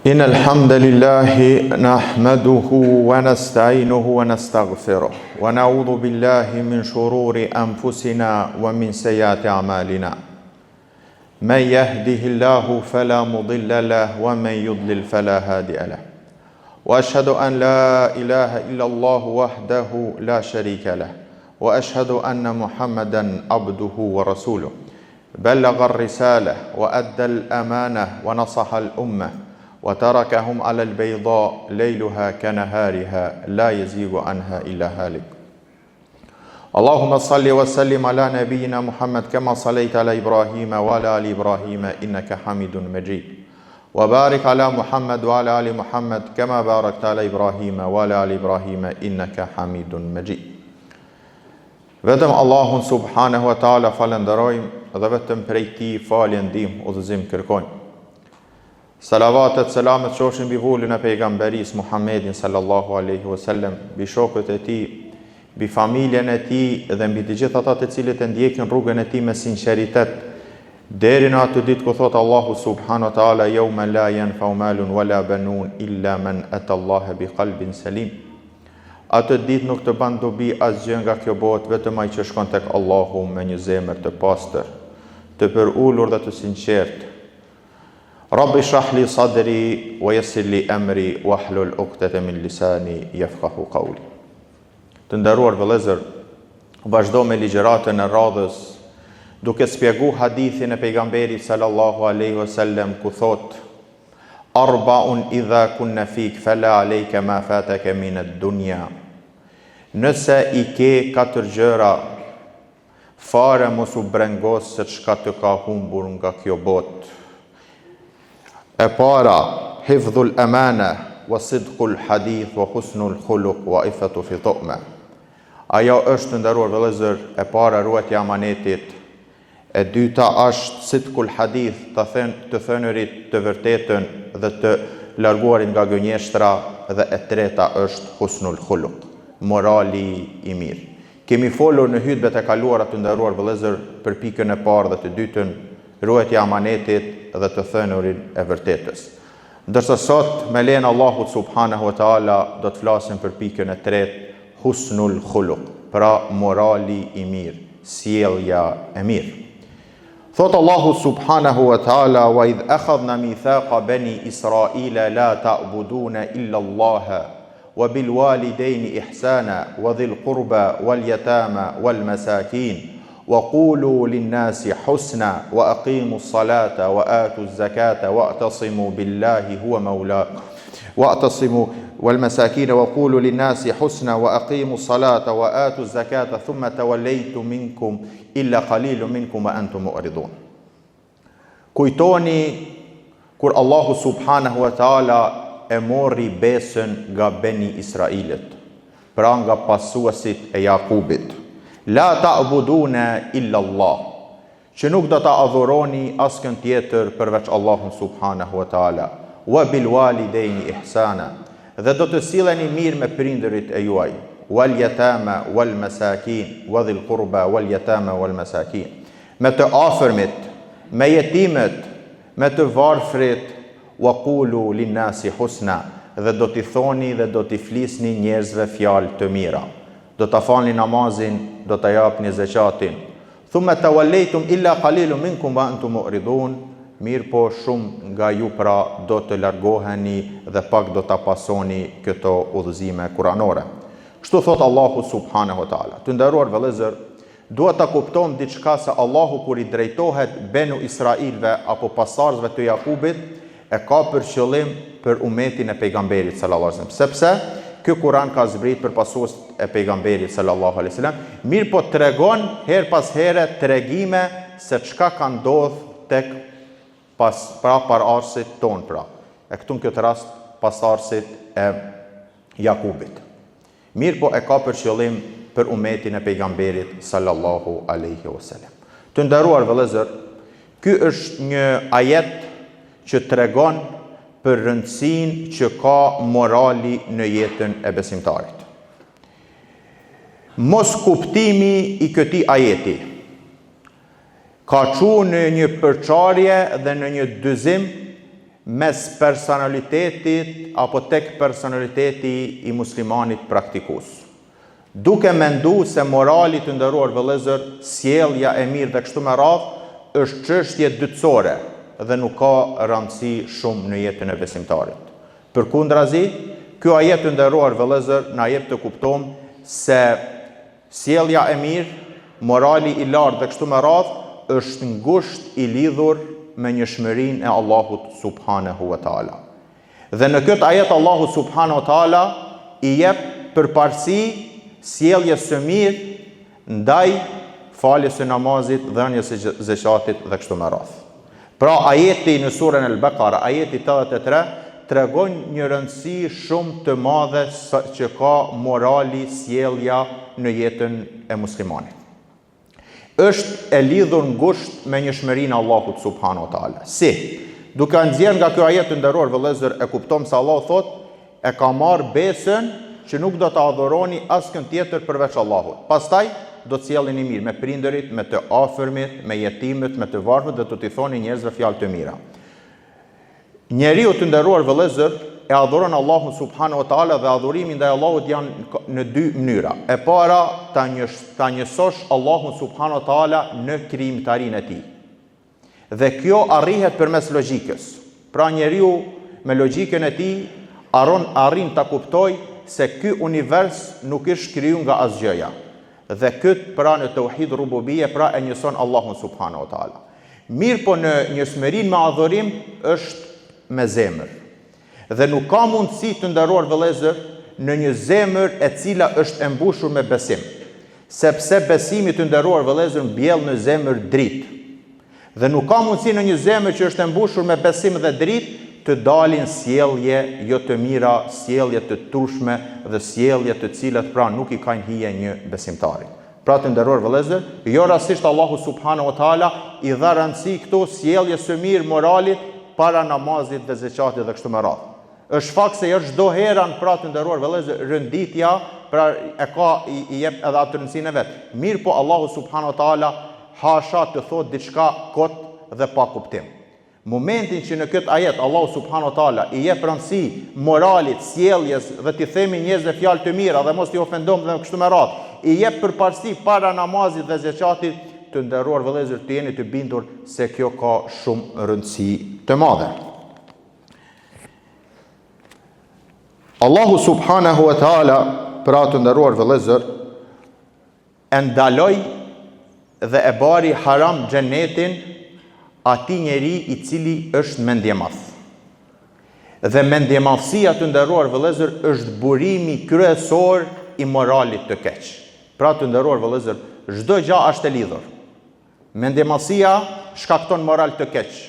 إن الحمد لله نحمده ونستعينه ونستغفره ونعوذ بالله من شرور أنفسنا ومن سيئات أعمالنا من يهده الله فلا مضل له ومن يضلل فلا هادي له وأشهد أن لا إله إلا الله وحده لا شريك له وأشهد أن محمدا عبده ورسوله بلغ الرسالة وأدى الأمانة ونصح الأمة وتركهم على البيضاء ليلها كنهارها لا يزيغ عنها إلا هالك اللهم صل وسلم على نبينا محمد كما صليت على إبراهيم وعلى آل إبراهيم إنك حميد مجيد وبارك على محمد وعلى آل محمد كما باركت على إبراهيم وعلى آل إبراهيم إنك حميد مجيد. Vetëm Allahun subhanahu wa taala falenderojmë dhe vetëm prej tij falje ndihmë udhëzim kërkojmë. Salavatet, selamet qofshin mbi vullin e pejgamberis Muhammedin sallallahu alaihi wasallam, mbi shokët e tij, mbi familjen e tij dhe mbi të gjithë ata të cilët e ndjekin rrugën e tij me sinqeritet deri në atë ditë ku thot Allahu subhanahu wa taala yawma la yanfa'u malun wala banun illa man ata Allah bi qalbin salim. Atë ditë nuk të ban dobi asgjë nga kjo botë vetëm ai që shkon tek Allahu me një zemër të pastër, të përulur dhe të sinqertë. Rabbi shrah li sadri wa yassir li amri wahlul 'uqdatan min lisani yafqahu qawli. Të nderuar vëllezër, vazhdo me ligjëratën e radhës duke shpjeguar hadithin e pejgamberit sallallahu alaihi wasallam ku thot: Arba'un idha kunna fik fala alayka ma fataka min ad-dunya. Nëse i ke 4 gjëra, fare mos u brengos se çka të ka humbur nga kjo botë. E para, hifdhul amana wa sidqul hadith wa husnul khuluq wa ifatu fi tu'ma. Ajo është, nderuar vëllezër, e para ruajtja e amanetit. E dyta është sidqul hadith, të thënërit të vërtetën dhe të larguarit nga gënjeshtra, dhe e treta është husnul khuluq, morali i mirë. Kemi folur në hutbet e kaluara të nderuar vëllezër për pikën e parë dhe të dytën, ruajtja e amanetit dhe të thënurin e vërtetës. Ndërsa sot me lejen e Allahut subhanahu wa taala do të flasim për pikën e tretë, husnul khuluq, pra morali i mirë, sjellja e mirë. Thot Allahu subhanahu wa taala: "Wa idh akhadna mithaqa bani Israila la ta'buduna illa Allah wa bil walidayni ihsana wa dhil qurba wal yatama wal masakin وقولوا للناس حسنا وأقيموا الصلاة وآتوا الزكاة واعتصموا بالله هو مولاكم واعتصموا والمساكين وقولوا للناس حسنا وأقيموا الصلاة وآتوا الزكاة ثم توليتم منكم إلا قليل منكم وأنتم معرضون." Kujtoni kur Allahu subhanahu wa taala e morri besën nga Beni Israilit, pra nga pasuesit e Jakubit. La ta'buduna illa Allah, që nuk do ta adhuroni askën tjetër përveç Allahun subhanahu wa taala. Wa bil walidayni ihsana, dhe do të silleni mirë me prindërit e juaj. Wal yatama wal masakin wa dhil qurba wal yatama wal masakin, me të afërmit, me jetimet, me të varfrit. Wa qulu lin nasi husna, dhe do t'i thoni dhe do t'i flisni njerëzve fjalë të mira. Do ta falni namazin, do ta japni zakatin. Thumma tawallaytum illa qalilun minkum wa antum mu'ridun. Mirë po shumë nga ju pra do të largoheni dhe pak do ta pasoni këto udhëzime kuranore. Kështu thot Allahu subhanahu wa taala. Të nderuar vëllezër, duhet ta kuptojmë diçka, se Allahu kur i drejtohet Benu Israilve apo pasardhësve të Jakubit, e ka për qëllim për umetin e pejgamberit sallallahu alaihi wasallam. Sepse ky Kur'an ka zbrit për pasuesit e pejgamberit sallallahu alaihi wasallam, mirë po tregon her pas here tregime se çka ka ndodhur tek pararsit ton, pra. E këtu në këtë rast pasardhësit e Jakubit. Mirë po e ka për qëllim për umetin e pejgamberit sallallahu alaihi wasallam. Të nderuar vëllezër, ky është një ajet që tregon për rëndësinë që ka morali në jetën e besimtarit. Mos kuptimi i këtij ajeti ka çuar në një përçarje dhe në një dyzim mes personalitetit apo tek personaliteti i muslimanit praktikus. Duke mendu se morali të nderuar vëllezër, sjellja e mirë dhe kështu me radhë, është çështje dytësore dhe nuk ka rëndësi shumë në jetën e besimtarit. Përkundrazi, ky ajet të nderuar vëllezër na jep të kuptojmë se sjellja e mirë, morali i lartë dhe kështu me radhë, është ngusht i lidhur me njohshmërinë e Allahut subhanahu wa taala. Dhe në këtë ajet Allahu subhanahu wa taala i jep përparësi sjelljes së mirë ndaj faljes së namazit, dhënies së zakatit dhe kështu me radhë. Pra ajeti në surën Al-Baqara, ajeti 83, tregon një rëndësi shumë të madhe që ka morali, sjellja në jetën e muslimanit. Është e lidhur ngusht me njohshmërinë e Allahut subhanahu wa taala. Si? Duke nxjerr nga ky ajet të nderuar vëllezër, e kuptojmë se Allah thotë, e ka marrë besën që nuk do të adhuroni askën tjetër përveç Allahut. Pastaj do të sjelleni mirë me prindërit, me të afërmit, me jetimët, me të varfët dhe do t'i thoni njerëzve fjalë të mira. Njeriu të nderuar vëllezër e adhuron Allahun subhanahu wa taala dhe adhurimi ndaj Allahut janë në dy mënyra. E para, ta njësosh Allahun subhanahu wa taala në krijimtarinë e tij. Dhe kjo arrihet përmes logjikës. Pra njeriu me logjikën e tij arrin ta kuptoj se ky univers nuk është krijuar nga asgjëja. Dhe këtë pra në tauhid rububie, pra e njëson Allahun subhanahu wa taala. Mirë po në njohshmërinë me adhurim është me zemër. Dhe nuk ka mundësi të nderuar vëllezër në një zemër e cila është e mbushur me besim. Sepse besimi të nderuar vëllezër mbjell në zemër dritë. Dhe nuk ka mundësi në një zemër që është e mbushur me besim dhe dritë të dalin sjellje jo të mira, sjellje të turshme dhe sjellje të cilat pra nuk i kanë hije një besimtari. Pra të nderuar vëllezër, jo rastisht Allahu subhanahu wa taala i dha rëndësi këto sjelljes së mirë moralit para namazit dhe zakatit dhe kështu me radhë. Është fakt se jo çdo herë pra të nderuar vëllezër rënditja pra e ka i jep edhe atë rëndësinë e vet. Mirë po Allahu subhanahu wa taala hasha të thotë diçka kot dhe pa kuptim. Momentin që në këtë ajet Allahu subhanahu wa taala i jep rëndësi moralit, sjelljes dhe t'i themi njerëzve fjalë të mira dhe mos t'i ofendojmë dhe kështu me radhë, i jep përparësi para namazit dhe zakatit, të nderuar vëllezër, të jeni të bindur se kjo ka shumë rëndësi të madhe. Allahu subhanahu wa taala, pra të nderuar vëllezër, e ndaloi dhe e bari haram xhenetin ati njeri i cili është mendjemadh. Dhe mendjemadhësia të nderuar vëllezër është burimi kryesor i moralit të keq. Pra të nderuar vëllezër, çdo gjë është e lidhur. Mendjemadhësia shkakton moral të keq.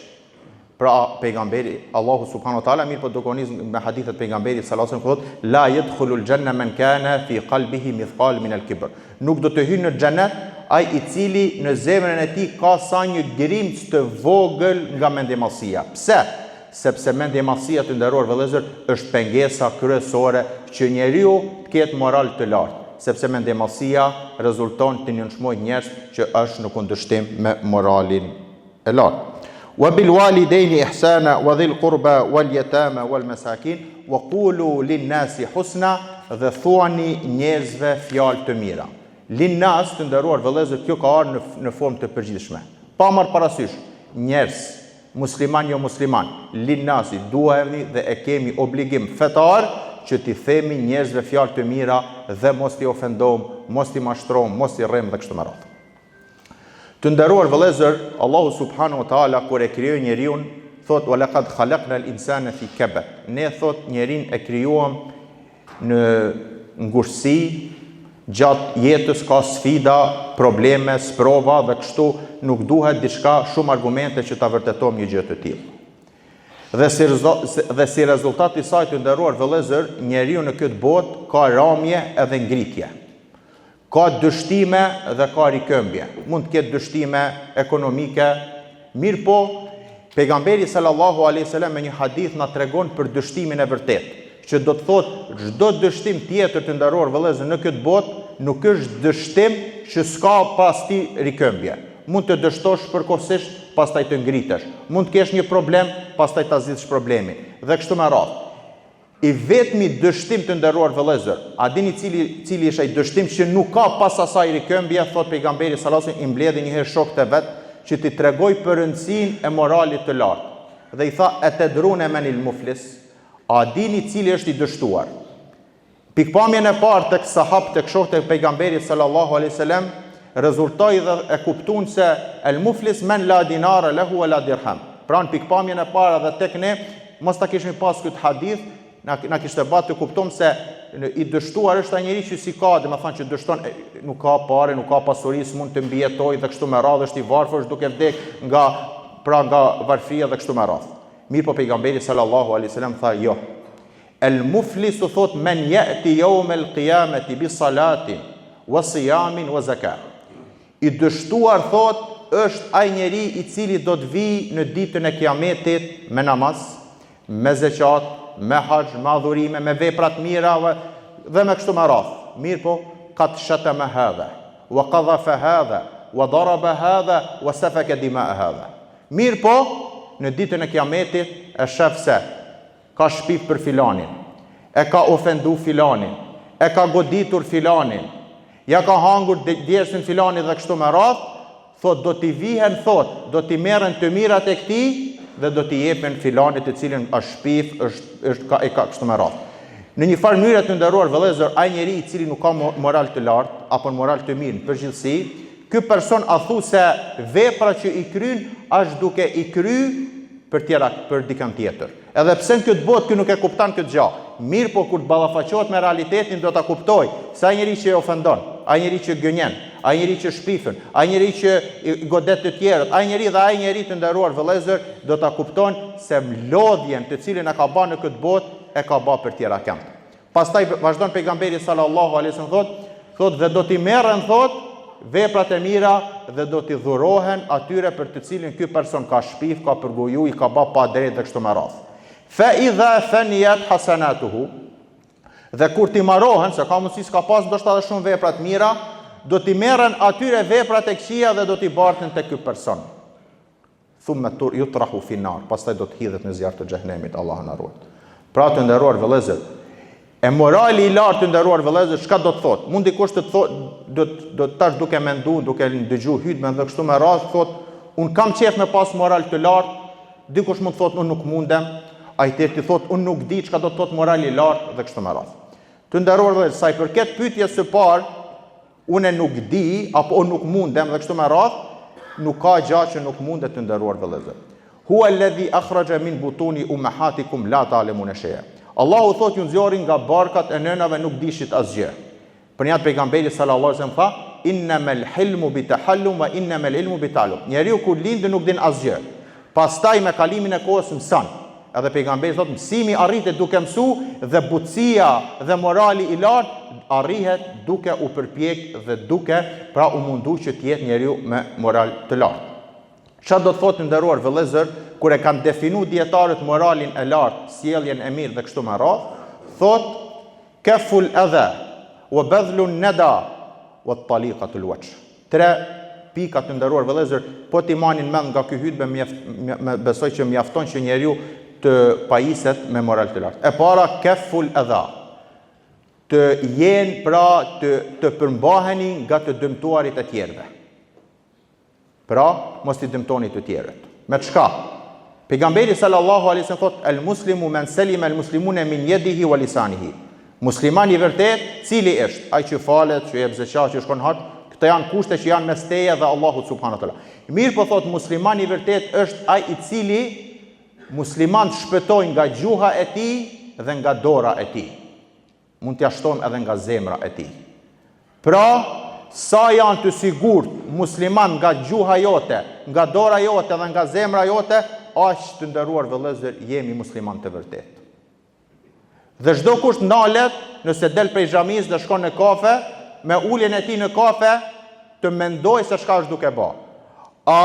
Pra pejgamberi Allahu subhanahu wa taala mirë po dokonis me hadithet pejgamberit sallallahu alaihi wasallam thotë la yadkhulul janna man kana fi qalbihi mithqal min al-kibr. Nuk do të hyjë në xhenet ai i cili në zemrën e tij ka sa një grimc të vogël nga mendjemadhësia. Pse? Sepse mendjemadhësia të nderuar vëllezër është pengesa kryesore që njeriu të ketë moral të lartë. Sepse mendjemadhësia rezulton të nënshmojë njerëz që është në kundërshtim me moralin e lartë. Wa bil walidayni ihsana wa dhil qurba wal yatama wal masakin wa qulu lin nasi husna, dhe thuani njerëzve fjalë të mira. Linnas të nderuar vëllezër, kjo ka ardhur në formë të përgjithshme. Pa marrë parasysh njerëz, musliman jo musliman, linnasi duhemi dhe e kemi obligim fetar që t'i themi njerëzve fjalë të mira dhe mos t'i ofendojmë, mos t'i mashtrojmë, mos t'i rrem dhe kështu me radhë. Të nderuar vëllezër, Allahu subhanahu wa taala kur e krijoi njeriu, thot wa laqad khalaqna al-insana fi kabad. Ne thot njerin e krijuam në ngushtësi, gjatë jetës ka sfida, probleme, sprova dhe kështu nuk duhet diçka shumë argumente që ta vërtetojmë një gjë të tillë. Dhe si rezultat i saj të nderuar vëllezër, njeriu në këtë botë ka ramje edhe ngritje. Ka dështime dhe ka rikëmbje. Mund të ketë dështime ekonomike, mirë po, pejgamberi sallallahu alaihi wasallam me një hadith na tregon për dështimin e vërtet, që do të thotë çdo dështim tjetër të nderuar vëllezër në këtë botë nuk është dështim që s'ka pas ti rikëmbje. Mund të dështosh përkohësisht, pastaj të ngritesh. Mund të kesh një problem, pastaj ta zgjidhësh problemin. Dhe kështu me radhë. I vetmi dështim të nderuar vëllezër, a dini cili është ai dështim që nuk ka pas asaj rikëmbje, thot pejgamberi sallallahu alajhi wasallam, i mbledhi një herë shokët e vet që t'i tregoj për rëndësinë e moralit të lartë. Dhe i tha: "Atadruna manil muflis?" A dini cili është i dështuar? Pikpamjen e parë tek sahabët tek shokët e pejgamberit sallallahu alajhi wasallam rezultoi dhe e kuptuan se el muflis men la dinara lahu wala dirham. Pra në pikpamjen e parë dhe tek ne mos ta kishim pas këtë hadith, na kishte bërë të kuptojmë se i dështuar është ai njeriu që si ka, domethënë që dështon, nuk ka parë, nuk ka pasuri, mund të mbijetojë dhe kështu me radhë, është i varfër, duke vdek nga varfria dhe kështu me radhë. Mirë po pejgamberi sallallahu alaihi wasallam tha jo. El muflis u thot men yati yawm al qiyamati bi salatin wa siyamin wa zakat. I dështuar thot është ai njeri i cili do të vijë në ditën e kiametit me namaz, me zeqat, me haxh, me adhurime, me vepra të mira dhe me kështu me radhë. Mirë po, qad shatama hadha wa qadhafa hadha wa daraba hadha wa safaka dima'a hadha. Mirë po, në ditën e kiametit e shef se ka shpif për filanin, e ka ofendu filanin, e ka goditur filanin, ja ka hangur djersën filanin dhe kështu me radhë, thot do t'i vihen, thot do t'i merren të mirat e këtij dhe do t'i jepen filanit të cilin është shpif, e ka kështu me radhë. Në një farë mënyrë të nderuar vëllezër, ai njeri i cili nuk ka moral të lartë apo moral të mirë në përgjithësi, ky person a thu se vepra që i kryen është duke i kry për dikën tjetër. Edhe pse në këtë botë ky nuk e kupton këtë gjë. Mirë po kur të ballafaqohet me realitetin do ta kuptoj se ai njeri që e ofendon, ai njeri që gënjen, ai njeri që shpifën, ai njeri që godet të tjerët, ai njeri të nderuar vëllezër do ta kupton se mlodhjen të cilën e ka bërë në këtë botë e ka bërë për tjera këmbë. Pastaj vazhdon pejgamberi sallallahu alaihi wasallam thot dhe do t'i merren thot veprat e mira dhe do t'i dhurohen atyre për të cilin ky person ka shpif, ka përgoju, i ka bërë pa drejtë dhe kështu me radhë. Fa idha faniyat hasanatuhu, dhe kur t'i marrohen, se ka mundësi s'ka pas ndoshta edhe shumë vepra të mira, do t'i merren atyre veprat e këqija dhe do t'i barten tek ky person. Thumma yutrahu fi nar, pastaj do të hidhet në zjarr të xhehenemit, Allahu na ruaj. Pra të nderuar vëllezër, e morali i lartë të nderuar vëllezër, çka do të thotë? Mund dikush të thotë, do të tash duke menduar, duke dëgjuar hutbën dhe kështu me radhë, thotë, un kam qef me pas moral të lartë, dikush mund të thotë un nuk mundem, ai tjetri thotë un nuk di çka do të thotë morali i lartë dhe kështu me radhë. Të nderuar vëllezër, sa i përket pyetjes së parë, unë nuk di apo un nuk mundem dhe kështu me radhë, nuk ka gjë që nuk mundet të nderuar vëllezër. Huwa alladhi akhraja min butuni ummahatikum la ta'lamuna shay'a. Allahu thot ju nxjori nga barkat e nënave nuk dishit asgjë. Për një pejgamberi sallallahu alaihi wasallam tha, innamal hilmu bitahallum wa innamal ilmu bita'allum. Njeriu kur lind nuk din asgjë. Pastaj me kalimin e kohës mëson. Edhe pejgamberi thot mësimi arritet duke mësu dhe butësia dhe morali i lartë arrihet duke u përpjek dhe duke pra u mundu që të jetë njeriu me moral të lartë. Çfarë do të thotë nderuar vëllezër kur e kanë definu dietarët moralin e lartë, sjelljen e mirë dhe kështu me radhë, thotë kaful adha wa badhlun nada wa taliqatul wajh. 3 pika të nderuar vëllezër, po ti manin mend nga ky hutbë besoj që mjafton që njeriu të pajiset me moral të lartë. E para kaful adha. Të jenë pra të përmbaheni nga të dëmtuarit e tjerëve. Pra, mos t'i dëmtoni të tjerët. Me çka? Pejgamberi sallallahu alaihi wasallam thot el muslimu men salima el muslimuna min yadihi wa lisanihi. Muslimani i vërtet, cili është? Ai që falet, që jep zeqat, që shkon hax, këto janë kushte që janë mes teje dhe Allahut subhanahu wa taala. Mirë po thot muslimani i vërtet është ai i cili muslimanët shpëtojnë nga gjuha e tij dhe nga dora e tij. Mund t'ia shtojmë edhe nga zemra e tij. Pra, sa janë të sigurt musliman nga gjuha jote, nga dora jote dhe nga zemra jote, aq të nderuar vëllezër jemi musliman të vërtet. Dhe çdo kush ndalet nëse del prej xhamisë dhe shkon në kafe, me uljen e tij në kafe, të mendoj se çka është duke bë. A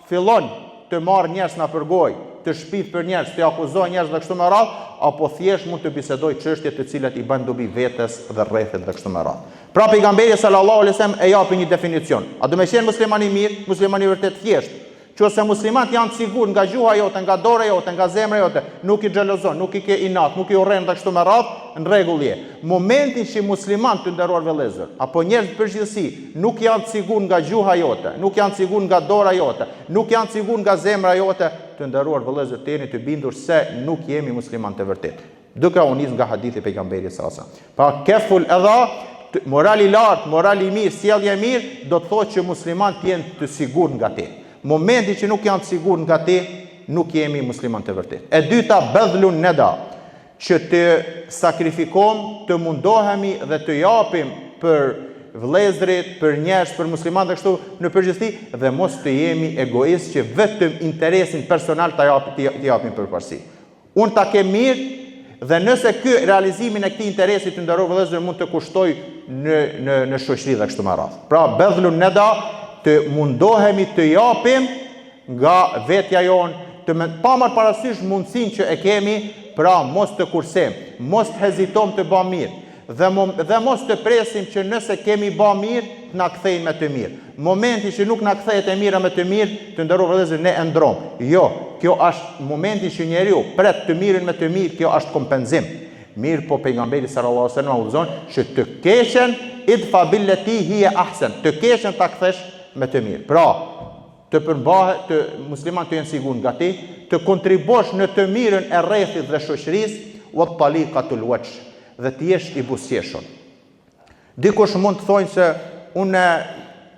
fillon të marr njerëz na përgoj, të shpif për njerëz, të akuzoj njerëz dhe kështu me radhë, apo thjesht mund të bisedoj çështje të cilat i bën dobi vetes dhe rrethit dhe kështu me radhë. Pra pejgamberi sallallahu alaihi wasallam e japi një definicion. A do të qenë musliman i mirë, musliman i vërtet thjesht, Qose muslimanët janë të sigurt nga gjuha jote, nga dora jote, nga zemra jote, nuk I xhelozon, nuk I ke inat, nuk I urren dhe kështu me radhë, në rregull je. Momentin që musliman të nderuar vëllezër, apo njerëz përgjithësi, nuk janë të sigurt nga gjuha jote, nuk janë të sigurt nga dora jote, nuk janë të sigurt nga zemra jote, të nderuar vëllezër, të jeni të bindur se nuk jemi musliman të vërtet. Duke u nis nga hadithi pejgamberit sallallahu alajhi wasallam. Pa keful edha, morali lart, morali mirë, sjellje mirë, do të thotë që muslimanët jenë të sigurt nga ti. Momenti që nuk janë të sigurt nga ti, nuk jemi musliman të vërtet. E dyta, badhlun nada, që të sakrifikom, të mundohemi dhe të japim për vëllezërit, për njerëz, për muslimanë dhe kështu në përgjithësi, dhe mos të jemi egoist që vetëm interesin personal të japim përparësi. Unë ta kem mirë, dhe nëse ky realizimin e këtij interesi të nderuar vëllezër mund të kushtoj në shoqëri dhe kështu me radhë. Pra badhlun nada, të mundohemi të japim nga vetja jonë, pa marrë parasysh mundësinë që e kemi, pra mos të kursem, mos të hezitojmë të bëjmë mirë, dhe mos të presim që nëse kemi bë mirë, të na kthejnë me të mirë. Momenti që nuk na kthehet e mira me të mirë, të nderuar vëllezër, ne e ndrom. Jo, kjo është momenti që njeriu pret të mirën me të mirë, kjo është kompenzim. Mirë po pejgamberi sallallahu alajhi wasallam udhëzon që të keqen idfa billati hiya ahsan, të keqen ta kthesh me të mirë. Pra, të përmbahet, të musliman të jenë sigurt nga ti, të kontribosh në të mirën e rrethit dhe shoqërisë, wa taliqatul wajh, dhe të jesh I buzëqeshur. Dikush mund të thonë se unë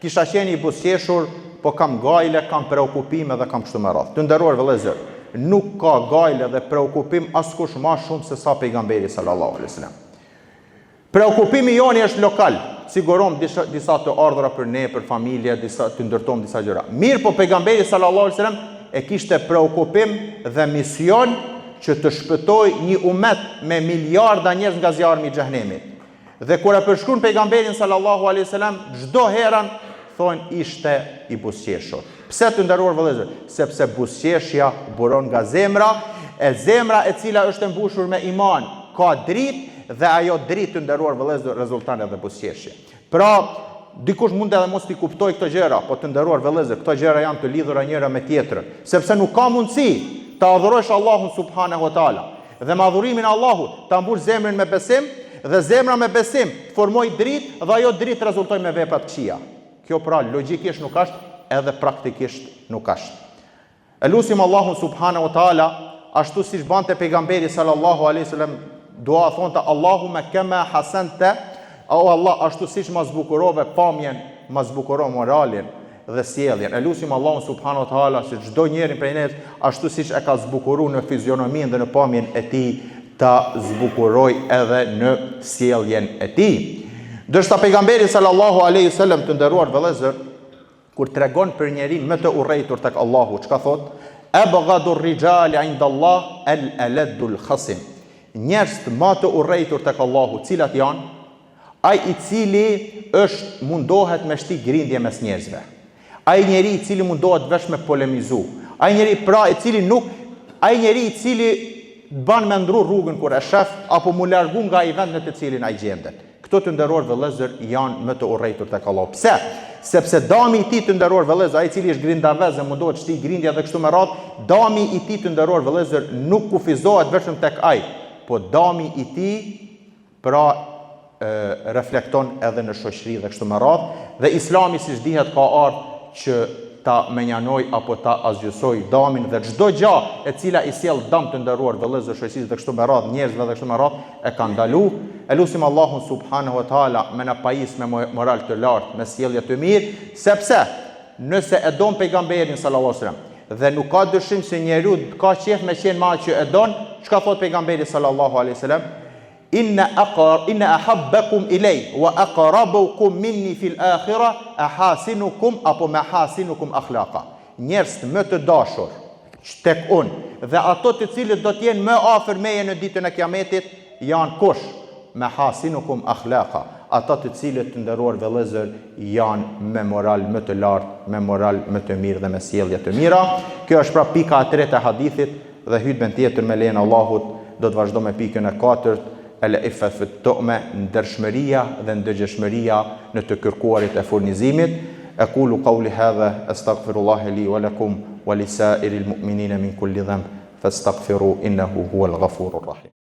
kisha qenë I buzëqeshur, po kam gajle, kam preokupime dhe kam kështu me radhë. Të nderuar vëllezër, nuk ka gajle dhe preokupim askush më shumë se sa pejgamberi sallallahu alaihi wasallam. Preokupimi joni është lokal, sigurom disa të ardhura për ne, për familje, të ndërtojmë disa gjëra. Mirë po pejgamberi sallallahu alaihi wasallam e kishte preokupim dhe mision që të shpëtoj një umet me miliarda njerëz nga zjarmi I xhenemit. Dhe kur e përshkruan pejgamberin sallallahu alaihi wasallam, çdo herën thonë ishte I buzëqeshur. Pse të nderuar vëllezër? Sepse buzëqeshja buron nga zemra, e zemra e cila është e mbushur me iman, ka dritë, dhe ajo dritë të nderuar vëllezër rezulton edhe buzëqeshje. Pra, dikush mund edhe mos t'i kuptoj këto gjëra, po të nderuar vëllezër, këto gjëra janë të lidhura njëra me tjetrën, sepse nuk ka mundësi ta adhurosh Allahun subhanahu wa taala dhe me adhurimin e Allahut ta mbush zemrën me besim dhe zemra me besim të formoj dritë dhe ajo dritë rezultoj me vepra të këqija. Kjo pra logjikisht nuk është, edhe praktikisht nuk është. E lutim Allahun subhanahu wa taala ashtu siç bante pejgamberi sallallahu alaihi wasallam dua thonte Allahumma kama hasanta, o Allah ashtu siç ma zbukurove pamjen, ma zbukuro moralin dhe sjelljen. E lutim Allahun subhanahu wa taala se çdo njeri prej nesh ashtu siç e ka zbukuruar në fizionominë dhe në pamjen e tij, ta zbukuroj edhe në sjelljen e tij. Dërsa pejgamberi sallallahu alaihi wasallam të nderuar vëllezër, kur tregon për njerin më të urrejtur tek Allahu, çka thot? Abghadur rijali inda Allah al-aladul khasim. Njerëz më të urrejtur tek Allahu, cilat janë? Ai I cili është mundohet me shti grindje mes njerëzve. Ai njeri I cili mundohet vesh me polemizu. Ai njeri pra I cili nuk, ai njeri I cili ban me ndru rrugën kur e shef apo mu largu nga ai vend në të cilin ai gjendet. Këto të nderuar vëllezër janë më të urrejtur tek Allahu. Pse? Sepse dami I tij të nderuar vëllezër, ai I cili është grindavez e mundohet shti grindja dhe kështu me radhë, dami I tij të nderuar vëllezër nuk kufizohet vetëm tek ai, po dami I tij pra reflekton edhe në shoqëri dhe kështu me radhë, dhe Islami siç dihet ka ardhur që ta menjanoj apo ta azgjësoj damin dhe çdo gjë e cila I sjell dëm të nderuar vëllezër shoqërisë dhe kështu me radhë njerëzve dhe kështu me radhë e ka ndalu. E lutim Allahun subhanahu wa taala me na pajis me moral të lartë, me sjellje të mirë, sepse nëse e don pejgamberin sallallahu alajhi wasallam dhe nuk ka dyshim se njeriu ka qejf me qenë ma që e don, çka thot pejgamberi sallallahu alajhi wasallam? Inna ahabbakum ilay wa aqrabukum minni fil akhirah ahasinukum apo mahasinukum akhlaqa. Njerëz më të dashur tek unë dhe ato të cilët do të jenë më afër meje në ditën e Kiametit janë kush? Mahasinukum akhlaqa. Ata të cilët të nderuar vëllezër janë me moral më të lartë, me moral më të mirë dhe me sjellje të mira. Kjo është pra pika e tretë e hadithit dhe hutben tjetër me lejen e Allahut do të vazhdo me pikën e katërt. El-iffat fi tu'ma, ndershmëria dhe ndërgjegjshmëria në të kërkuarit e furnizimit. أقول قولي هذا أستغفر الله لي ولكم ولسائر المؤمنين من كل ذنب فاستغفروا إنه هو الغفور الرحيم.